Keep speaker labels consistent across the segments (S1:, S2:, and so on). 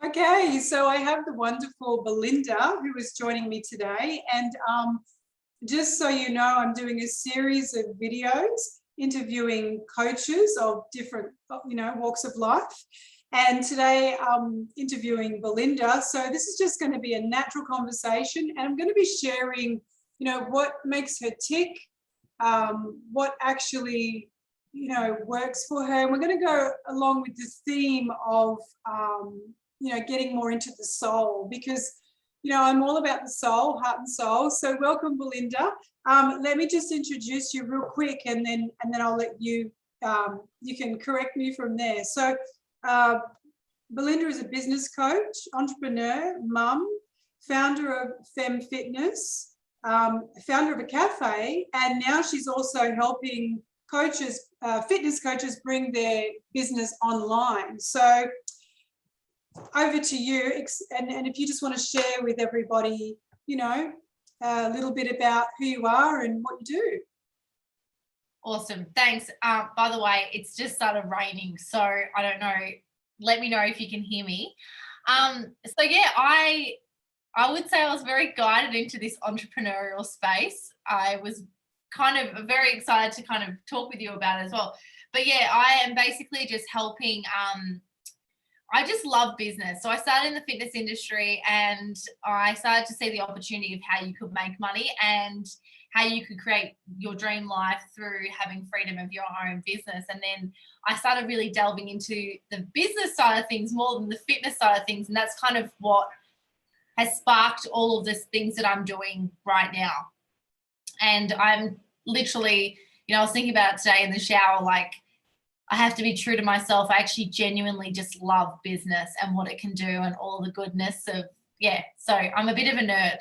S1: Okay, so I have the wonderful Belinda who is joining me today. And just so you know, I'm doing a series of videos interviewing coaches of different, walks of life. And today I'm interviewing Belinda. So this is just going to be a natural conversation. And I'm going to be sharing, what makes her tick, what actually, works for her. And we're going to go along with the theme of, getting more into the soul, because I'm all about the soul, heart and soul. So welcome, Belinda. Let me just introduce you real quick, and then I'll let you you can correct me from there. So Belinda is a business coach, entrepreneur, mum, founder of Femme Fitness, founder of a cafe, and now she's also helping coaches, fitness coaches, bring their business online. So over to you, and if you just want to share with everybody, a little bit about who you are and what you do.
S2: Awesome, thanks. By the way, it's just started raining, so I don't know. Let me know if you can hear me. So yeah, I would say I was very guided into this entrepreneurial space. I was kind of very excited to kind of talk with you about it as well. But yeah, I am basically just helping. I just love business. So I started in the fitness industry, and I started to see the opportunity of how you could make money and how you could create your dream life through having freedom of your own business. And then I started really delving into the business side of things more than the fitness side of things. And that's kind of what has sparked all of these things that I'm doing right now. And I'm literally, I was thinking about it today in the shower, like, I have to be true to myself. I actually genuinely just love business and what it can do and all the goodness of, so I'm a bit of a nerd.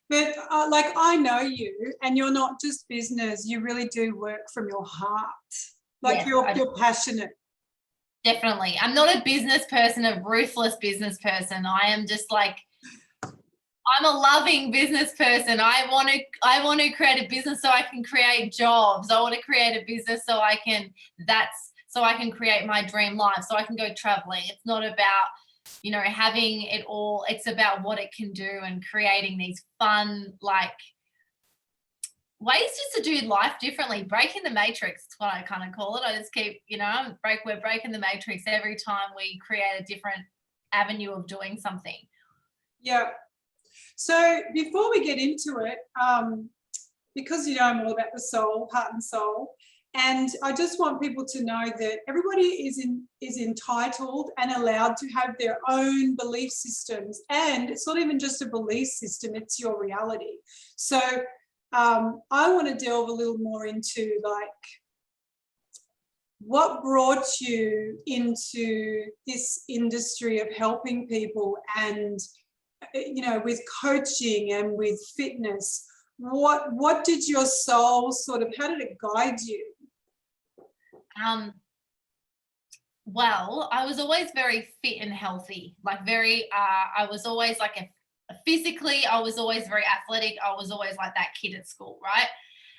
S1: But I know you, and you're not just business, you really do work from your heart. Like, you're passionate.
S2: Definitely. I'm not a business person, a ruthless business person. I am just like, I'm a loving business person. I want to create a business so I can create jobs. I want to create a business so I can create my dream life, so I can go traveling. It's not about, having it all. It's about what it can do and creating these fun, like, ways just to do life differently. Breaking the matrix is what I kind of call it. I just keep, we're breaking the matrix every time we create a different avenue of doing something.
S1: Yeah. So before we get into it, because I'm all about the soul, heart and soul, and I just want people to know that everybody is entitled and allowed to have their own belief systems, and it's not even just a belief system, it's your reality. So I want to delve a little more into, like, what brought you into this industry of helping people, and with coaching and with fitness. What did your soul sort of, how did it guide you?
S2: Well, I was always very fit and healthy, like I was always like physically, I was always very athletic. I was always like that kid at school, right?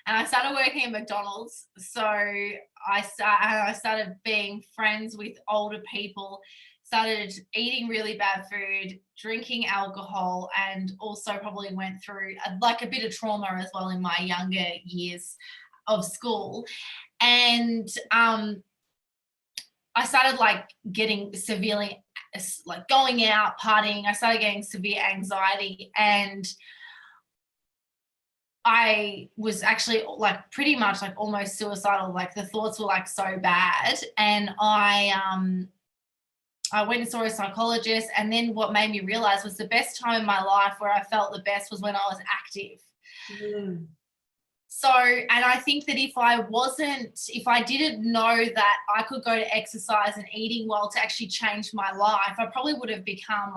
S2: And I started working at McDonald's. So I started being friends with older people, started eating really bad food, drinking alcohol, and also probably went through a bit of trauma as well in my younger years of school. And I started getting severely, going out, partying. I started getting severe anxiety, and I was actually pretty much almost suicidal. The thoughts were so bad. And I went and saw a psychologist, and then what made me realize was the best time in my life where I felt the best was when I was active.
S1: Mm.
S2: So, and I think that if I didn't know that I could go to exercise and eating well to actually change my life, I probably would have become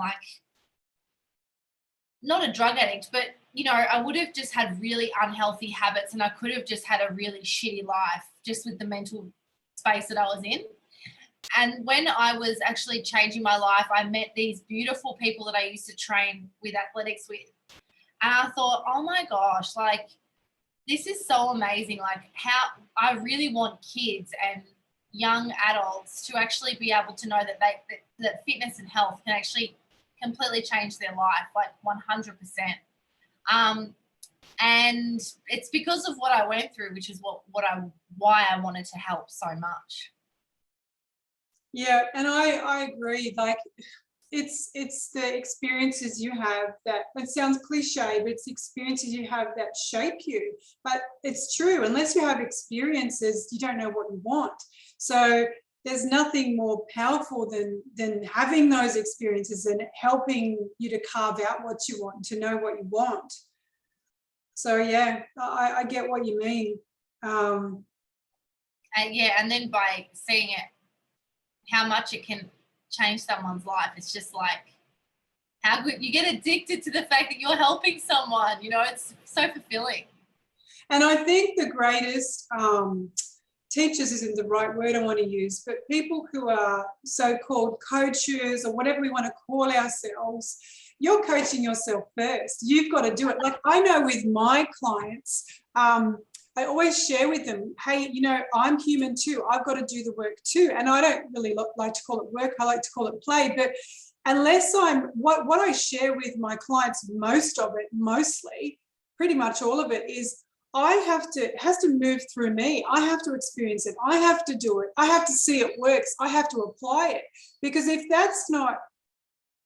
S2: not a drug addict, but I would have just had really unhealthy habits, and I could have just had a really shitty life just with the mental space that I was in. And when I was actually changing my life, I met these beautiful people that I used to train with athletics with. And I thought, oh my gosh, this is so amazing. How I really want kids and young adults to actually be able to know that fitness and health can actually completely change their life, like 100%. And it's because of what I went through, which is why I wanted to help so much.
S1: Yeah, and I agree. Like, it's the experiences you have that, it sounds cliche, but it's the experiences you have that shape you. But it's true, unless you have experiences, you don't know what you want. So there's nothing more powerful than having those experiences and helping you to carve out what you want, to know what you want. So yeah, I get what you mean.
S2: And then by seeing it, how much it can change someone's life, it's just like how good, you get addicted to the fact that you're helping someone, it's so fulfilling.
S1: And I think the greatest teachers isn't the right word I want to use, but people who are so-called coaches or whatever we want to call ourselves, you're coaching yourself first. You've got to do it. Like, I know with my clients, I always share with them, hey, I'm human too. I've got to do the work too. And I don't really like to call it work. I like to call it play. But unless what I share with my clients, mostly, pretty much all of it is, it has to move through me. I have to experience it. I have to do it. I have to see it works. I have to apply it. Because if that's not,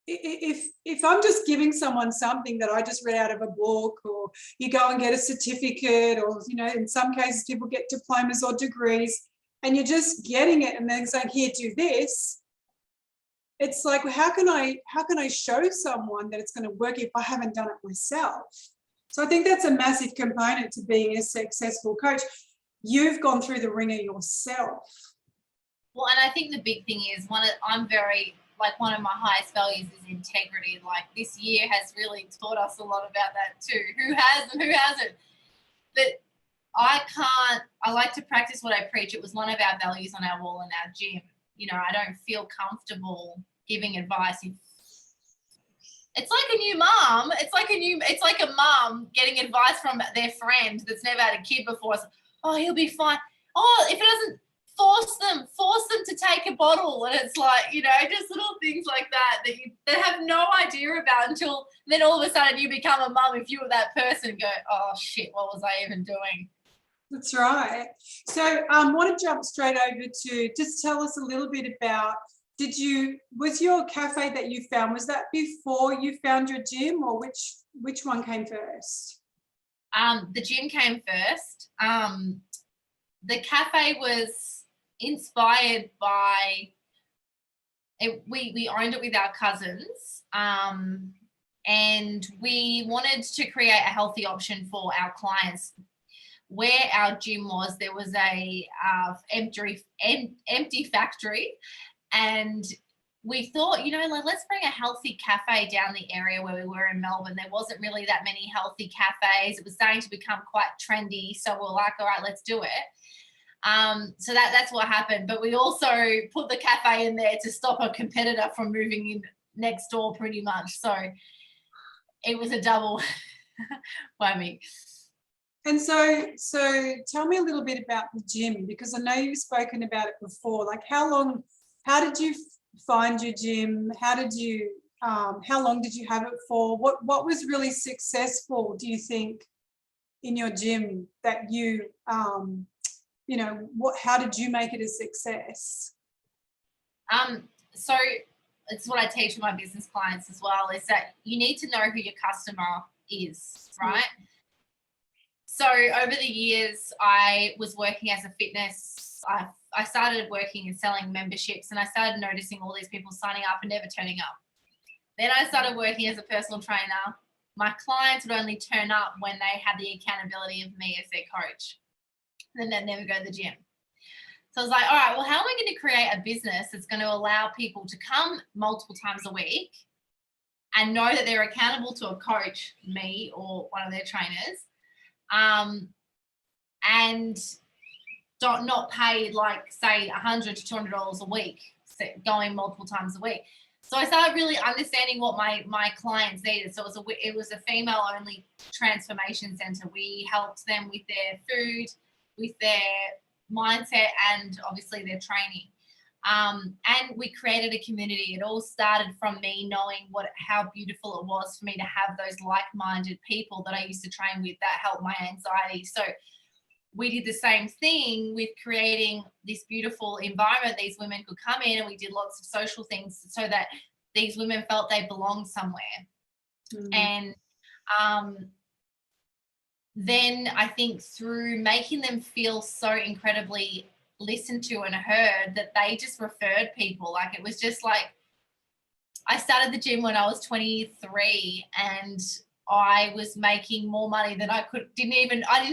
S1: if I'm just giving someone something that I just read out of a book, or you go and get a certificate, or, in some cases people get diplomas or degrees, and you're just getting it and then saying, here, do this. It's like, how can I show someone that it's going to work if I haven't done it myself? So I think that's a massive component to being a successful coach. You've gone through the ringer yourself.
S2: Well, and I think the big thing is one of my highest values is integrity. Like, this year has really taught us a lot about that too. Who has and who hasn't? But I like to practice what I preach. It was one of our values on our wall in our gym. I don't feel comfortable giving advice if it's like a new mom. It's like a mom getting advice from their friend that's never had a kid before. It's like, oh, he'll be fine. Oh, if it doesn't, force them to take a bottle. And it's like, just little things like that they have no idea about until then all of a sudden you become a mum. If you were that person, go, oh shit, what was I even doing?
S1: That's right. So I want to jump straight over to just tell us a little bit about, was your cafe that you found, was that before you found your gym, or which one came first?
S2: The gym came first. The cafe was inspired by it. We owned it with our cousins, and we wanted to create a healthy option for our clients. Where our gym was, there was a empty factory, and we thought, let's bring a healthy cafe down the area where we were in Melbourne. There wasn't really that many healthy cafes. It was starting to become quite trendy. So we're like, all right, let's do it. So that's what happened. But we also put the cafe in there to stop a competitor from moving in next door pretty much. So it was a double whammy.
S1: And so tell me a little bit about the gym, because I know you've spoken about it before. Like, how did you find your gym? How long did you have it for? What was really successful, do you think, in your gym that how did you make it a success?
S2: So it's what I teach my business clients as well, is that you need to know who your customer is, right? So over the years, I was working as a fitness. I started working and selling memberships, and I started noticing all these people signing up and never turning up. Then I started working as a personal trainer. My clients would only turn up when they had the accountability of me as their coach. Then they'd never go to the gym. So I was like, all right, well, how am I going to create a business that's going to allow people to come multiple times a week and know that they're accountable to a coach, me or one of their trainers, and not pay, like, say, $100 to $200 a week, going multiple times a week. So I started really understanding what my clients needed. So it was a female-only transformation center. We helped them with their food, with their mindset and obviously their training. And we created a community. It all started from me knowing how beautiful it was for me to have those like-minded people that I used to train with that helped my anxiety. So we did the same thing with creating this beautiful environment. These women could come in and we did lots of social things so that these women felt they belonged somewhere. And then I think through making them feel so incredibly listened to and heard that they just referred people. Like it was just like, I started the gym when I was 23 and I was making more money than I didn't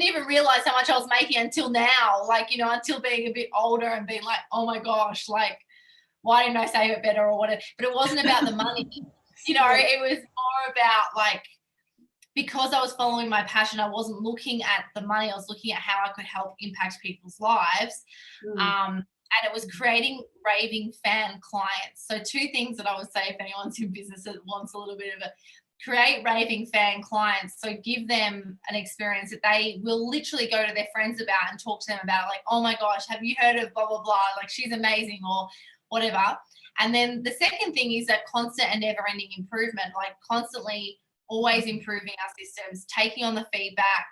S2: even realize how much I was making until now, like, you know, until being a bit older and being like, oh my gosh, like, why didn't I save it better or whatever? But it wasn't about the money, you know, it was more about like, because I was following my passion, I wasn't looking at the money, I was looking at how I could help impact people's lives. And it was creating raving fan clients. So 2 things that I would say if anyone's in business that wants a little bit of a create raving fan clients. So give them an experience that they will literally go to their friends about and talk to them about, like, oh my gosh, have you heard of blah, blah, blah? Like she's amazing or whatever. And then the second thing is that constant and never ending improvement, like constantly always improving our systems, taking on the feedback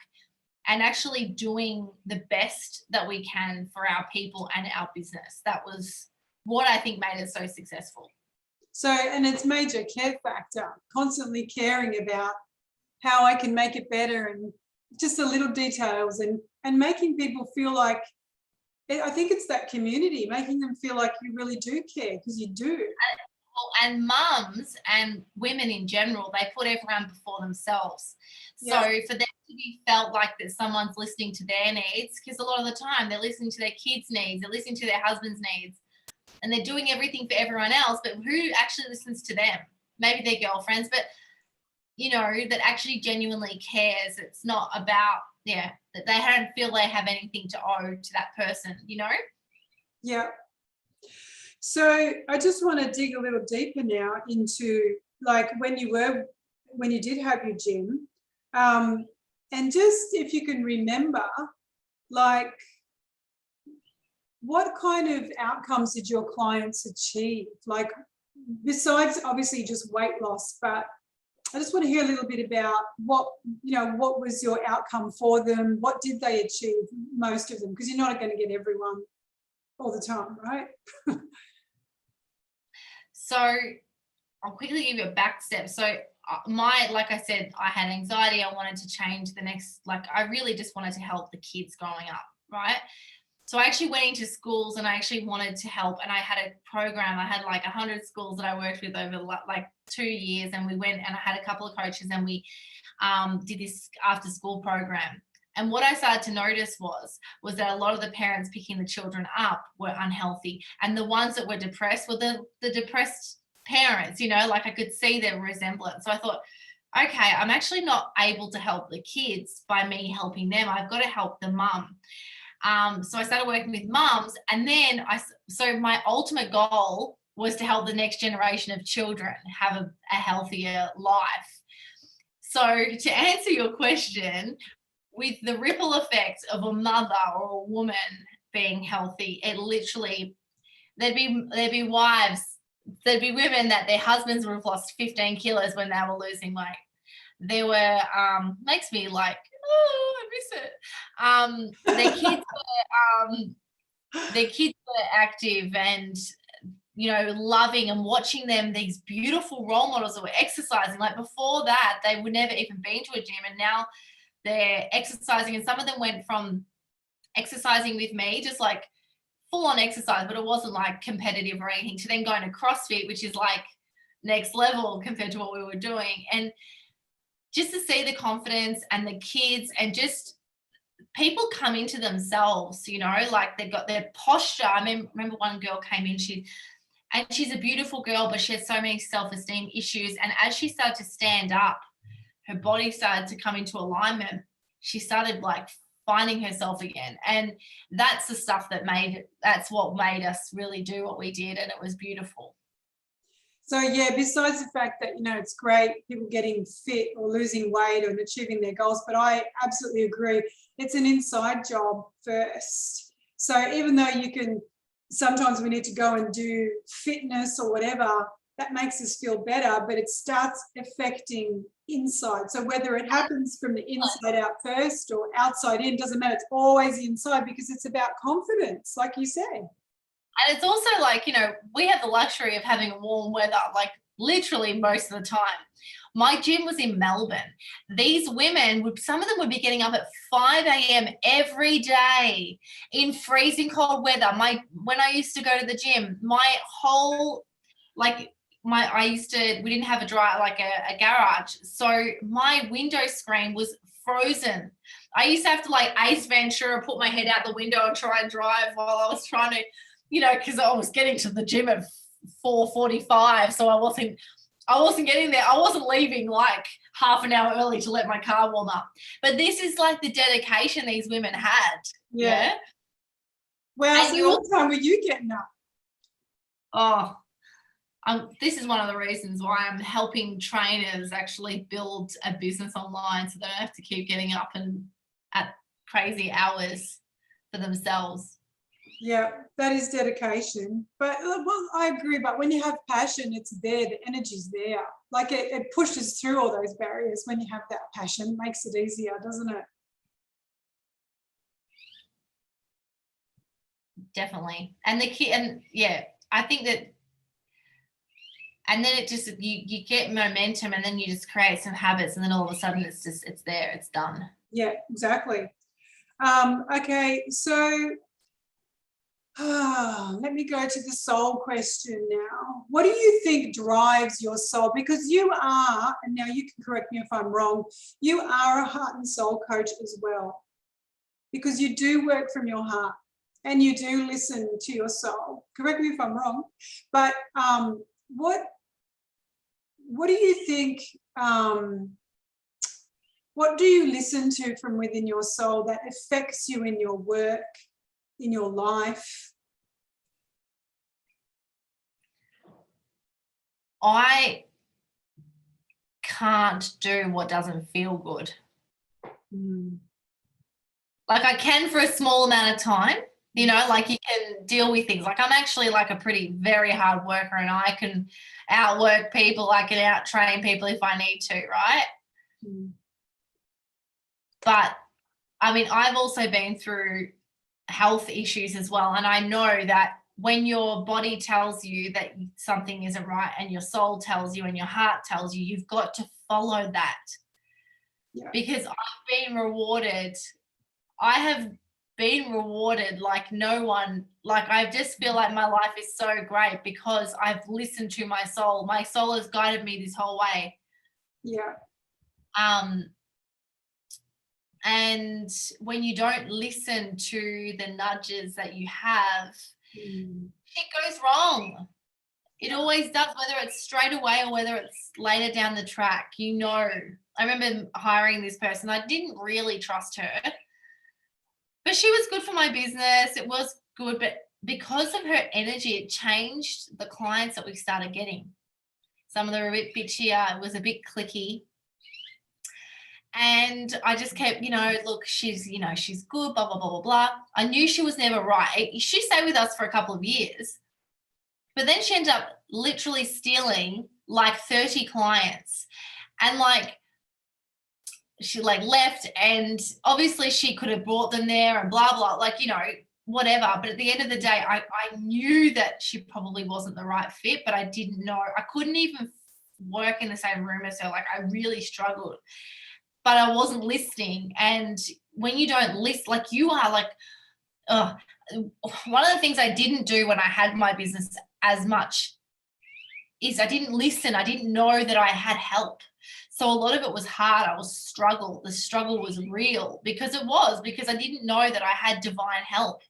S2: and actually doing the best that we can for our people and our business. That was what I think made it so successful.
S1: So, and it's major care factor, constantly caring about how I can make it better and just the little details and making people feel like, I think it's that community, making them feel like you really do care, because you do.
S2: And mums and women in general, they put everyone before themselves. So for them to be felt like that someone's listening to their needs, because a lot of the time they're listening to their kids' needs, they're listening to their husband's needs, and they're doing everything for everyone else, but who actually listens to them? Maybe their girlfriends, but, you know, that actually genuinely cares. It's not about, that they don't feel they have anything to owe to that person, you know?
S1: Yeah. So I just want to dig a little deeper now into like when you did have your gym, and just if you can remember, like, what kind of outcomes did your clients achieve? Like, besides obviously just weight loss, but I just want to hear a little bit about what was your outcome for them? What did they achieve, most of them? Because you're not going to get everyone all the time, right?
S2: So I'll quickly give you a back step. So like I said, I had anxiety. I wanted to change I really just wanted to help the kids growing up, right? So I actually went into schools and I actually wanted to help. And I had a program. I had like 100 schools that I worked with over like 2 years. And we went and I had a couple of coaches and we did this after school program. And what I started to notice was that a lot of the parents picking the children up were unhealthy. And the ones that were depressed were the depressed parents, you know, like I could see their resemblance. So I thought, okay, I'm actually not able to help the kids by me helping them. I've got to help the mum. So I started working with mums, and then so my ultimate goal was to help the next generation of children have a healthier life. So to answer your question, with the ripple effects of a mother or a woman being healthy, it literally, there'd be wives, there'd be women that their husbands would have lost 15 kilos when they were losing weight. There were, makes me like, oh, I miss it. Their kids were active and, you know, loving and watching them, these beautiful role models that were exercising. Like before that, they would never even been to a gym, and now they're exercising. And some of them went from exercising with me, just like full on exercise, but it wasn't like competitive or anything, to then going to CrossFit, which is like next level compared to what we were doing. And just to see the confidence and the kids and just people come into themselves, you know, like they've got their posture. I remember one girl came in, she's a beautiful girl, but she had so many self-esteem issues. And as she started to stand up, her body started to come into alignment. She started like finding herself again. And that's the stuff that's what made us really do what we did. And it was beautiful.
S1: So yeah, besides the fact that, you know, it's great people getting fit or losing weight or achieving their goals, but I absolutely agree. It's an inside job first. So even though sometimes we need to go and do fitness or whatever, that makes us feel better, but it starts affecting inside. So whether it happens from the inside out first or outside in, doesn't matter. It's always inside, because it's about confidence, like you said.
S2: And it's also like, we have the luxury of having warm weather, like literally most of the time. My gym was in Melbourne. These women, some of them would be getting up at 5 a.m. every day in freezing cold weather. When I used to go to the gym, we didn't have a garage. So my window screen was frozen. I used to have to like Ace Ventura, put my head out the window and try and drive while I was trying to, because I was getting to the gym at 4:45. So I wasn't getting there. I wasn't leaving like half an hour early to let my car warm up. But this is like the dedication these women had. Yeah.
S1: Well, so what time were you getting up?
S2: Oh, this is one of the reasons why I'm helping trainers actually build a business online, so they don't have to keep getting up and at crazy hours for themselves.
S1: Yeah, that is dedication. But well, I agree. But when you have passion, it's there. The energy's there. Like it pushes through all those barriers. When you have that passion, makes it easier, doesn't it?
S2: Definitely. And I think that. And then it just, you get momentum, and then you just create some habits, and then all of a sudden it's there, it's done.
S1: Yeah, exactly. Okay, so let me go to the soul question now. What do you think drives your soul? Because you are, and now you can correct me if I'm wrong, you are a heart and soul coach as well, because you do work from your heart and you do listen to your soul. Correct me if I'm wrong, but what do you think, what do you listen to from within your soul that affects you in your work, in your life?
S2: I can't do what doesn't feel good. Like I can for a small amount of time, like you can deal with things. Like I'm actually like a very hard worker, and I can outwork people. I can out-train people if I need to, right? But I mean, I've also been through health issues as well. And I know that when your body tells you that something isn't right, and your soul tells you and your heart tells you, you've got to follow that. Yeah. Because I've been rewarded. I have been rewarded like no one. Like I just feel like my life is so great because I've listened to my soul. My soul has guided me this whole way. Yeah. And when you don't listen to the nudges that you have, it goes wrong. It always does, whether it's straight away or whether it's later down the track. I remember hiring this person. I didn't really trust her, but she was good for my business. It was good, but because of her energy, it changed the clients that we started getting. Some of them were a bit bitchier. It was a bit cliquey. And I just kept, look, she's good, blah, blah, blah, blah, blah. I knew she was never right. She stayed with us for a couple of years, but then she ended up literally stealing like 30 clients. And like, she like left, and obviously she could have brought them there and blah, blah, like, whatever. But at the end of the day, I knew that she probably wasn't the right fit, but I didn't know. I couldn't even work in the same room as her. Like I really struggled, but I wasn't listening. And when you don't listen, like you are like, one of the things I didn't do when I had my business as much is I didn't listen. I didn't know that I had help. So a lot of it was hard. The struggle was real because I didn't know that I had divine help.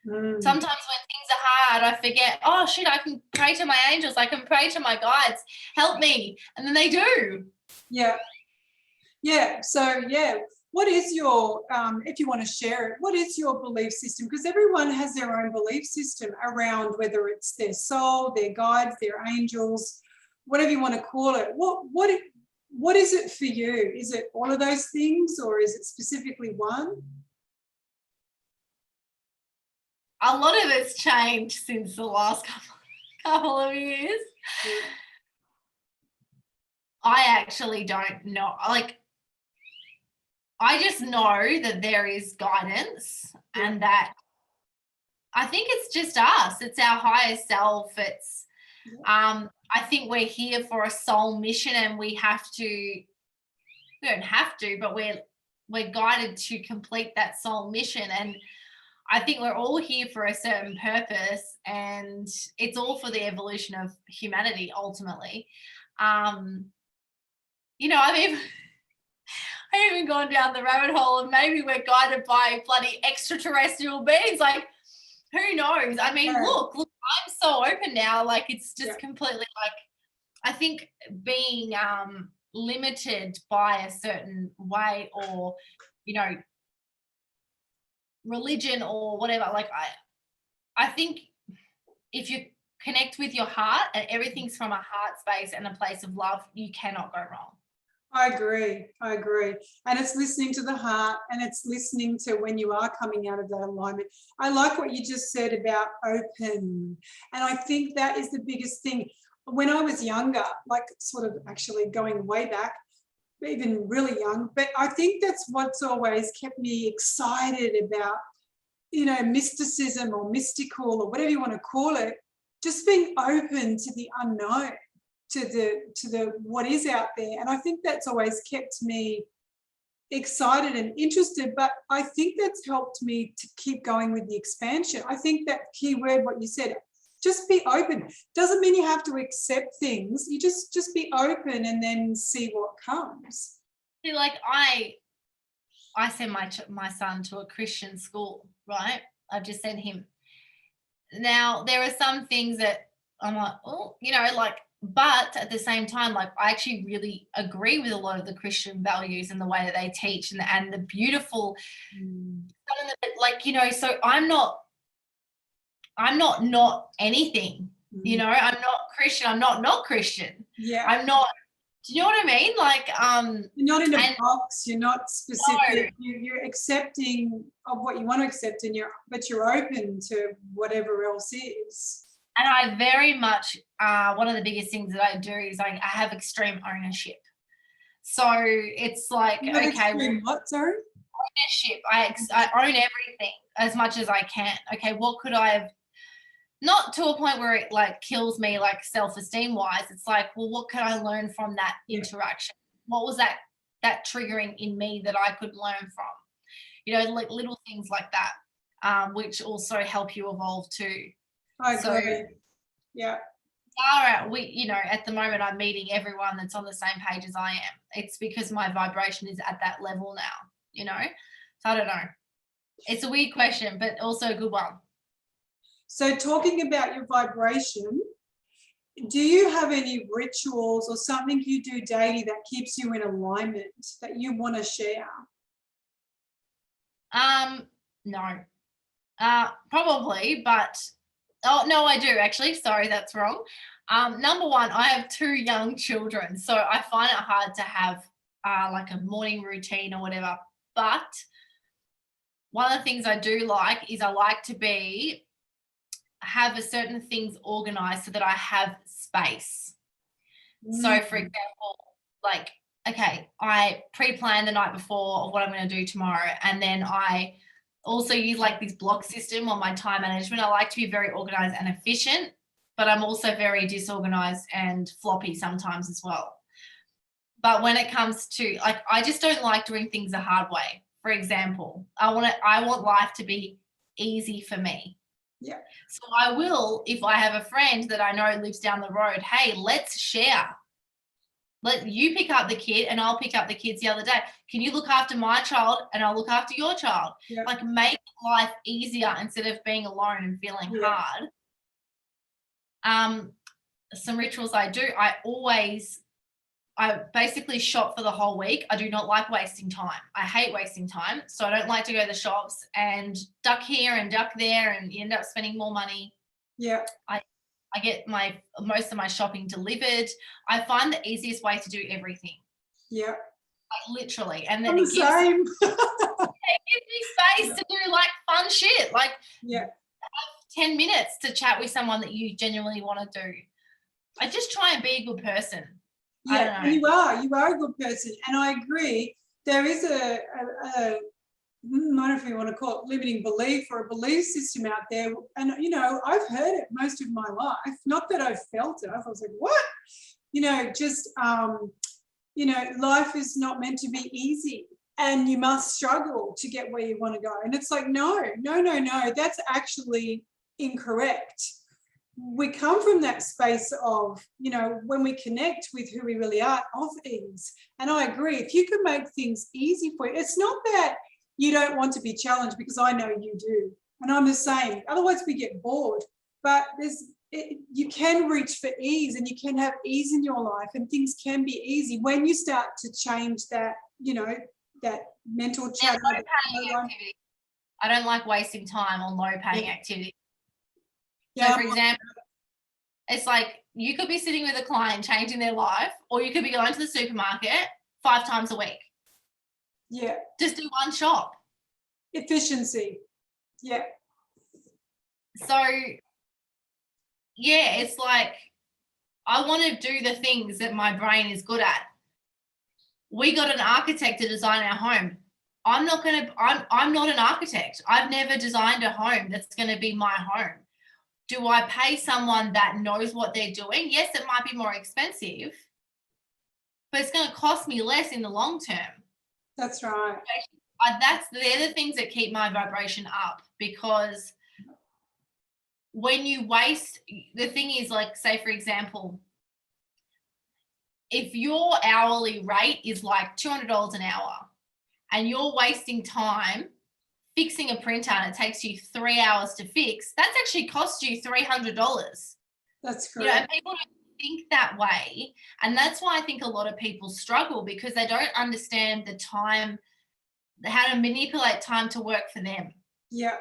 S2: Sometimes when things are hard, I forget, oh shit, I can pray to my angels. I can pray to my guides, help me. And then they do. Yeah. Yeah. So yeah. What is your, if you want to share it, what is your belief system? Because everyone has their own belief system around whether it's their soul, their guides, their angels, whatever you want to call it. What is it for you? Is it all of those things, or is it specifically one? a lot of it's changed since the last couple of years. I actually don't know. Like, I just know that there is guidance and that I think it's just us. It's our higher self. It's, I think we're here for a soul mission, and we don't have to, but we're guided to complete that soul mission. And I think we're all here for a certain purpose, and it's all for the evolution of humanity ultimately. You know, I've even gone down the rabbit hole, and maybe we're guided by bloody extraterrestrial beings. Like, who knows? I mean, look, I'm so open now. Like, it's just completely like, I think being limited by a certain way, or, you know, religion or whatever. Like, I think if you connect with your heart and everything's from a heart space and a place of love, you cannot go wrong.
S1: I agree. And it's listening to the heart, and it's listening to when you are coming out of that alignment. I like what you just said about open. And I think that is the biggest thing. When I was younger, like sort of actually going way back, even really young, but I think that's what's always kept me excited about, you know, mysticism or mystical or whatever you want to call it, just being open to the unknown, to the what is out there. And I think that's always kept me excited and interested, but I think that's helped me to keep going with the expansion. I think that key word, what you said, just be open. Doesn't mean you have to accept things. You just be open and then see what comes.
S2: See, like, I send my son to a Christian school, right? I've just sent him. Now, there are some things that I'm like, oh, you know, like, but at the same time, like, I actually really agree with a lot of the Christian values and the way that they teach, and the beautiful, like, you know, so I'm not anything, you know, I'm not Christian. I'm not Christian.
S1: Yeah.
S2: I'm not, do you know what I mean? Like,
S1: you're not in a box, you're not specific, no. You're accepting of what you want to accept, and but you're open to whatever else is.
S2: And I very much, one of the biggest things that I do is I have extreme ownership. So it's like, okay.
S1: Extreme what, sorry?
S2: Ownership. I own everything as much as I can. Okay, what could I have, not to a point where it like kills me, like self-esteem wise. It's like, well, what can I learn from that interaction? What was that triggering in me that I could learn from? You know, like little things like that, which also help you evolve too.
S1: I agree. Yeah.
S2: We, you know, at the moment I'm meeting everyone that's on the same page as I am. It's because my vibration is at that level now, you know? So I don't know. It's a weird question, but also a good one.
S1: So talking about your vibration, do you have any rituals or something you do daily that keeps you in alignment that you want to share?
S2: No. Probably, but oh no, I do actually. Sorry, that's wrong. Number one, I have 2 young children, so I find it hard to have like a morning routine or whatever. But one of the things I do like is I like to have a certain things organized so that I have space. So for example, like, okay, I pre-plan the night before of what I'm going to do tomorrow, and then I also use like this block system on my time management. I like to be very organized and efficient, but I'm also very disorganized and floppy sometimes as well. But when it comes to, like, I just don't like doing things the hard way. For example, I want life to be easy for me.
S1: Yeah.
S2: So I will, if I have a friend that I know lives down the road, hey, let's share. Let you pick up the kid and I'll pick up the kids the other day. Can you look after my child and I'll look after your child?
S1: Yeah.
S2: Like, make life easier instead of being alone and feeling hard. Some rituals I do, I basically shop for the whole week. I do not like wasting time. I hate wasting time. So I don't like to go to the shops and duck here and duck there, and you end up spending more money.
S1: Yeah.
S2: I get most of my shopping delivered. I find the easiest way to do everything.
S1: Yeah.
S2: Like, literally. And then
S1: it gives me
S2: space to do like fun shit. Like, 10 minutes to chat with someone that you genuinely want to do. I just try and be a good person. I don't know.
S1: You are a good person. And I agree. There is I don't know if you want to call it limiting belief or a belief system out there. And, you know, I've heard it most of my life. Not that I've felt it. I was like, what? You know, just, you know, life is not meant to be easy and you must struggle to get where you want to go. And it's like, no, that's actually incorrect. We come from that space of, you know, when we connect with who we really are, of ease. And I agree, if you can make things easy for you, it's not that you don't want to be challenged, because I know you do. And I'm the same. Otherwise we get bored. But you can reach for ease, and you can have ease in your life, and things can be easy when you start to change that, you know, that mental chatter.
S2: I don't like wasting time on low paying activity.
S1: Yeah.
S2: So for example, it's like you could be sitting with a client changing their life, or you could be going to the supermarket 5 times a week.
S1: Yeah.
S2: Just do one shop.
S1: Efficiency. Yeah.
S2: So yeah, it's like I want to do the things that my brain is good at. We got an architect to design our home. I'm not an architect. I've never designed a home that's going to be my home. Do I pay someone that knows what they're doing? Yes, it might be more expensive, but it's going to cost me less in the long term.
S1: That's right.
S2: They're the things that keep my vibration up, because when you waste, the thing is, like, say for example, if your hourly rate is like $200 an hour and you're wasting time fixing a printer and it takes you 3 hours to fix, that's actually cost you $300.
S1: That's correct.
S2: You know, people don't think that way. And that's why I think a lot of people struggle, because they don't understand the time, how to manipulate time to work for them.
S1: Yeah.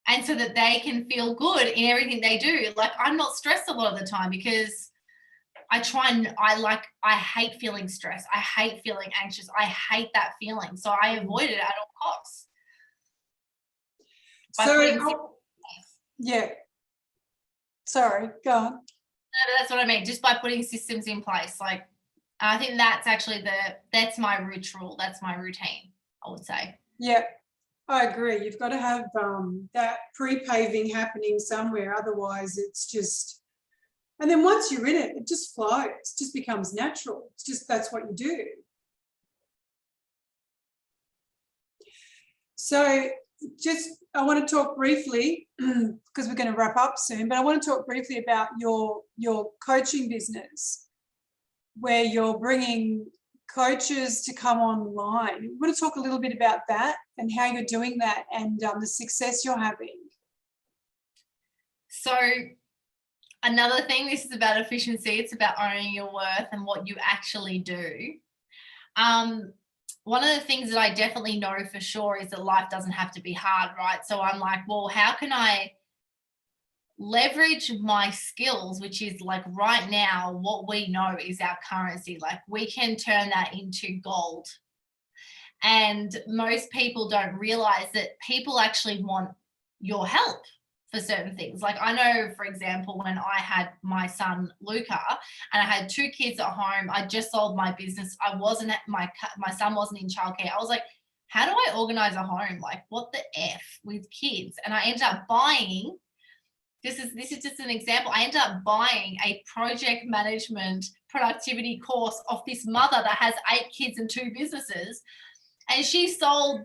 S2: And so that they can feel good in everything they do. Like, I'm not stressed a lot of the time because I hate feeling stressed. I hate feeling anxious. I hate that feeling. So I avoid it at all costs.
S1: Yeah. Sorry, go on.
S2: No, but that's what I mean. Just by putting systems in place. Like, I think that's actually that's my ritual. That's my routine, I would say.
S1: Yeah, I agree. You've got to have that pre-paving happening somewhere. Otherwise it's just, and then once you're in it, it just flows. It just becomes natural. It's just, that's what you do. So I want to talk briefly, because we're going to wrap up soon, but I want to talk briefly about your coaching business, where you're bringing coaches to come online. We want to talk a little bit about that and how you're doing that, and the success you're having.
S2: So another thing, this is about efficiency. It's about owning your worth and what you actually do. One of the things that I definitely know for sure is that life doesn't have to be hard, right? So I'm like, well, how can I leverage my skills, which is like right now, what we know is our currency. Like, we can turn that into gold. And most people don't realize that people actually want your help for certain things. Like, I know, for example, when I had my son Luca and I had 2 kids at home, I just sold my business. My son wasn't in childcare. I was like, how do I organize a home? Like, what the F with kids? And I ended up buying, this is just an example. I ended up buying a project management productivity course of this mother that has 8 kids and 2 businesses. And she sold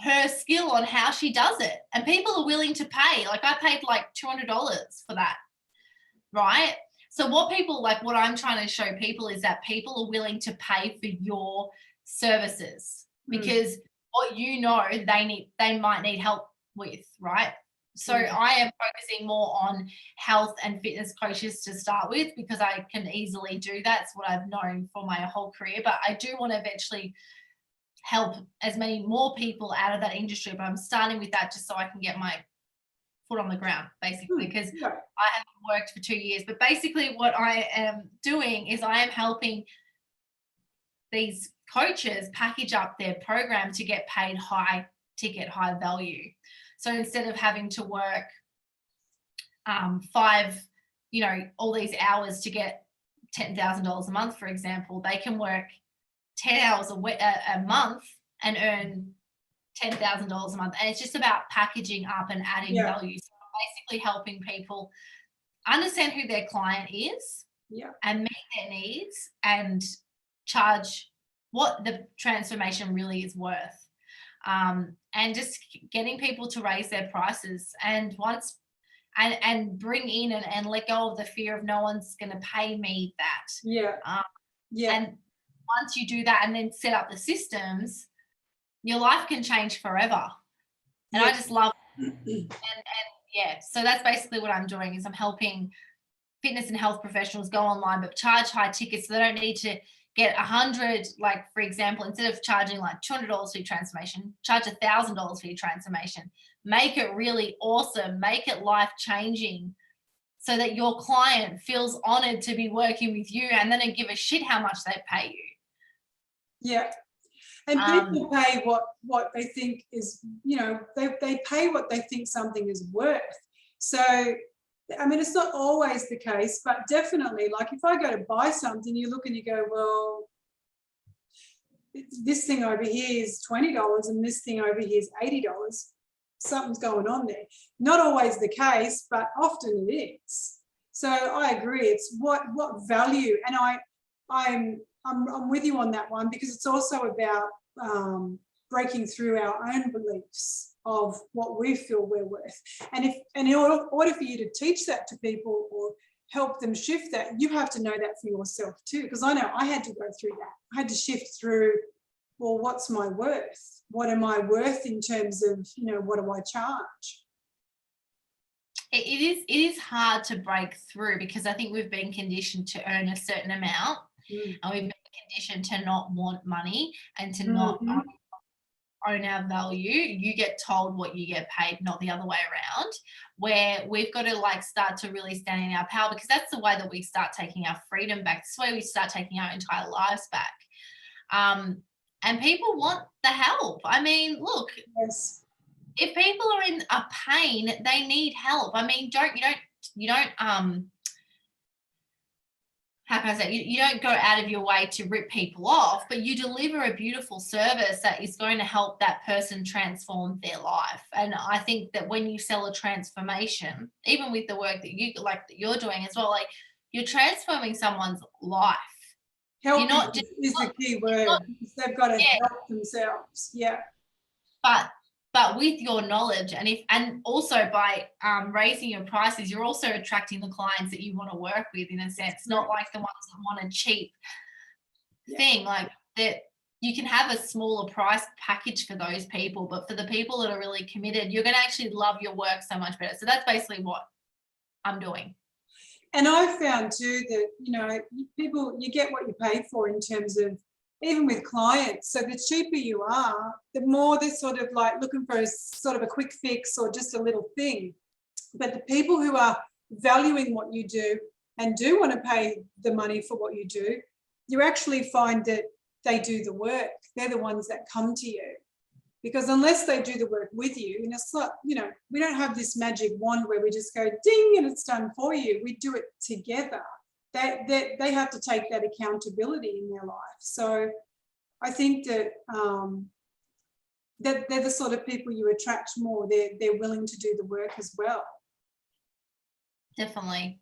S2: her skill on how she does it. And people are willing to pay. Like, I paid like $200 for that, right? So what I'm trying to show people is that people are willing to pay for your services, because what you know they might need help with, right? So I am focusing more on health and fitness coaches to start with, because I can easily do that. It's what I've known for my whole career. But I do want to eventually help as many more people out of that industry, but I'm starting with that just so I can get my foot on the ground, basically, because I haven't worked for 2 years. But basically what I am doing is I am helping these coaches package up their program to get paid high ticket, high value. So instead of having to work 5, all these hours to get $10,000 a month, for example. They can work 10 hours a month and earn $10,000 a month. And it's just about packaging up and adding
S1: Yeah.
S2: value. So basically helping people understand who their client is,
S1: Yeah.
S2: and meet their needs and charge what the transformation really is worth. And just getting people to raise their prices, and bring in and let go of the fear of no one's going to pay me that.
S1: Yeah. Yeah.
S2: And once you do that and then set up the systems, your life can change forever. And I just love it. And yeah, so that's basically what I'm doing, is I'm helping fitness and health professionals go online but charge high tickets, so they don't need to get 100, like, for example, instead of charging like $200 for your transformation, charge $1,000 for your transformation. Make it really awesome, make it life changing, so that your client feels honored to be working with you, and they don't give a shit how much they pay you.
S1: Yeah. And people pay what they think is, they pay what they think something is worth. So, I mean, it's not always the case, but definitely, like, if I go to buy something, you look and you go, well, this thing over here is $20 and this thing over here is $80. Something's going on there. Not always the case, but often it is. So I agree. It's what value, and I'm with you on that one, because it's also about breaking through our own beliefs of what we feel we're worth. And in order for you to teach that to people or help them shift that, you have to know that for yourself too. Because I know I had to go through that. I had to shift through, well, what's my worth? What am I worth in terms of, what do I charge?
S2: It is hard to break through, because I think we've been conditioned to earn a certain amount, and we've been conditioned to not want money and to not own our value. You get told what you get paid, not the other way around, where we've got to start to really stand in our power, because that's the way that we start taking our freedom back. That's the way we start taking our entire lives back. And people want the help. I mean, look,
S1: yes.
S2: If people are in a pain, they need help. I mean, you don't how can I say, you don't go out of your way to rip people off, but you deliver a beautiful service that is going to help that person transform their life. And I think that when you sell a transformation, even with the work that you're doing as well, you're transforming someone's life.
S1: Help is the key word, because they've got to help themselves. Yeah.
S2: But with your knowledge, and also by raising your prices, you're also attracting the clients that you want to work with, in a sense, not like the ones that want a cheap thing. Like that, you can have a smaller price package for those people, but for the people that are really committed, you're going to actually love your work so much better. So that's basically what I'm doing.
S1: And I found too that, people, you get what you pay for, in terms of, even with clients. So the cheaper you are, the more they're sort of looking for a quick fix or just a little thing. But the people who are valuing what you do and do want to pay the money for what you do, you actually find that they do the work. They're the ones that come to you. Because unless they do the work with you, and it's not, we don't have this magic wand where we just go ding and it's done for you. We do it together. They have to take that accountability in their life. So I think that that they're the sort of people you attract more. They're willing to do the work as well.
S2: Definitely.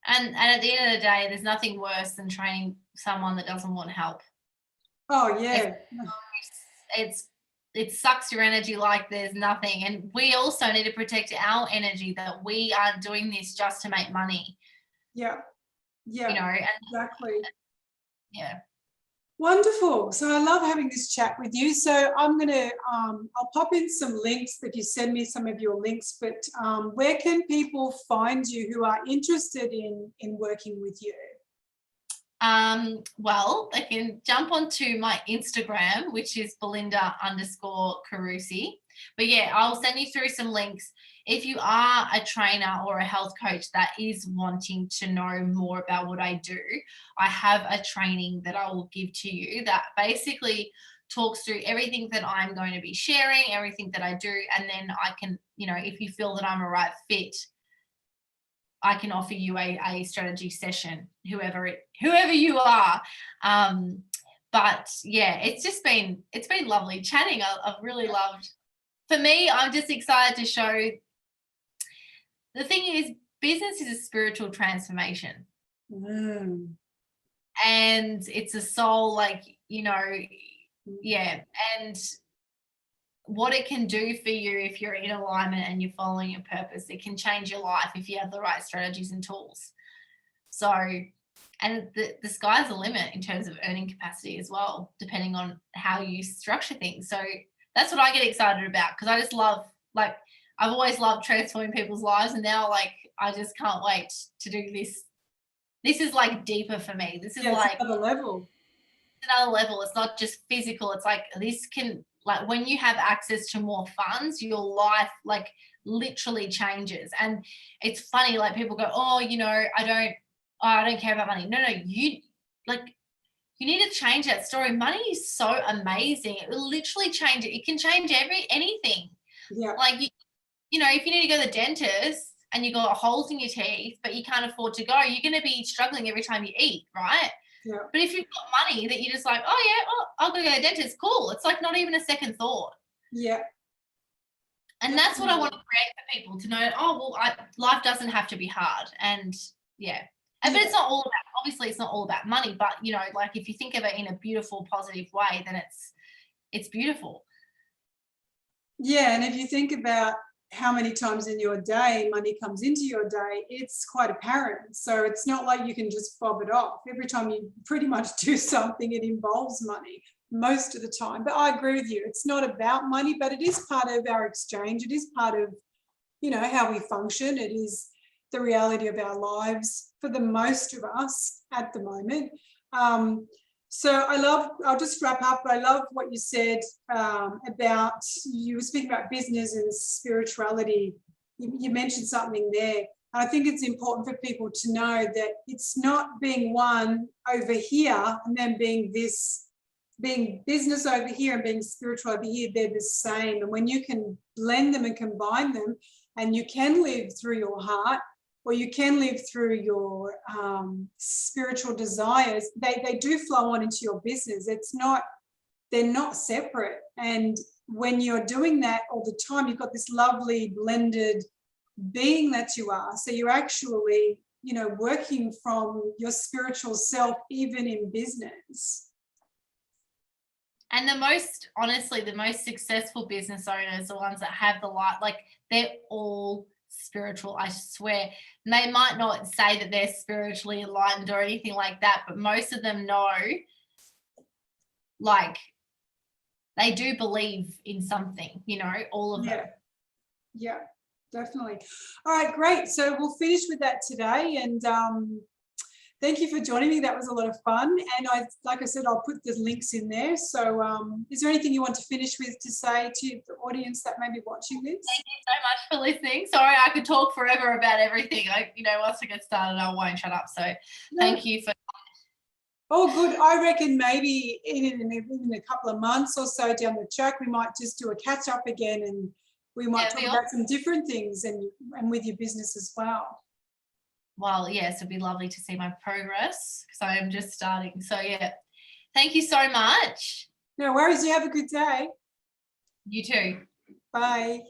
S2: And at the end of the day, there's nothing worse than training someone that doesn't want help.
S1: Oh yeah.
S2: It sucks your energy like there's nothing. And we also need to protect our energy, that we aren't doing this just to make money.
S1: Yeah. Yeah. Exactly.
S2: Yeah.
S1: Wonderful. So I love having this chat with you. So I'm going to, I'll pop in some links, that you send me some of your links, but where can people find you who are interested in working with you?
S2: Well, they can jump onto my Instagram, which is Belinda_Carusi. But yeah, I'll send you through some links. If you are a trainer or a health coach that is wanting to know more about what I do, I have a training that I will give to you that basically talks through everything that I'm going to be sharing, everything that I do. And then I can, if you feel that I'm a right fit, I can offer you a strategy session, whoever you are. But yeah, it's been lovely chatting. I've really loved. For me, I'm just excited to show. The thing is, business is a spiritual transformation.
S1: Mm.
S2: And it's a soul, like, yeah. And what it can do for you if you're in alignment and you're following your purpose, it can change your life if you have the right strategies and tools. So, and the sky's the limit in terms of earning capacity as well, depending on how you structure things. So that's what I get excited about, because I just love, like, I've always loved transforming people's lives, and now, like, I just can't wait to do this. This is like deeper for me. This is like
S1: another level.
S2: Another level. It's not just physical. It's like this can, like, when you have access to more funds, your life, like, literally changes. And it's funny, like, people go, oh, I don't care about money. No, you need to change that story. Money is so amazing. It will literally change it. It can change anything.
S1: Yeah.
S2: Like, if you need to go to the dentist and you got holes in your teeth, but you can't afford to go, you're going to be struggling every time you eat, right?
S1: Yeah.
S2: But if you've got money that you're just like, oh yeah, I'll go to the dentist, cool. It's like not even a second thought.
S1: Yeah.
S2: And that's what I want to create for people, to know, oh, well, life doesn't have to be hard. And yeah. But it's not all about, obviously it's not all about money, but like, if you think of it in a beautiful, positive way, then it's beautiful.
S1: Yeah. And if you think about how many times in your day money comes into your day, it's quite apparent. So it's not like you can just fob it off. Every time you pretty much do something, it involves money most of the time. But I agree with you. It's not about money, but it is part of our exchange. It is part of, how we function. It is the reality of our lives for the most of us at the moment. So I'll just wrap up. I love what you said about, you were speaking about business and spirituality. You mentioned something there. And I think it's important for people to know that it's not being one over here and then being business over here and being spiritual over here. They're the same. And when you can blend them and combine them, and you can live through your heart, or you can live through your spiritual desires, they do flow on into your business. They're not separate. And when you're doing that all the time, you've got this lovely blended being that you are. So you're actually, working from your spiritual self, even in business.
S2: And the most successful business owners, the ones that have the light, like, they're all spiritual, I swear. And they might not say that they're spiritually enlightened or anything like that, but most of them know, like, they do believe in something, all of them.
S1: Yeah, definitely. All right, great. So we'll finish with that today. And thank you for joining me. That was a lot of fun. And like I said, I'll put the links in there. So is there anything you want to finish with to say to the audience that may be watching this?
S2: Thank you so much for listening. Sorry, I could talk forever about everything. Once I get started, I won't shut up. So thank you for.
S1: Oh, good. I reckon maybe in a couple of months or so down the track, we might just do a catch up again, and we might talk about some different things and with your business as well.
S2: Well, yes, it'd be lovely to see my progress, because I am just starting. So yeah, thank you so much.
S1: No worries. You have a good day.
S2: You too.
S1: Bye.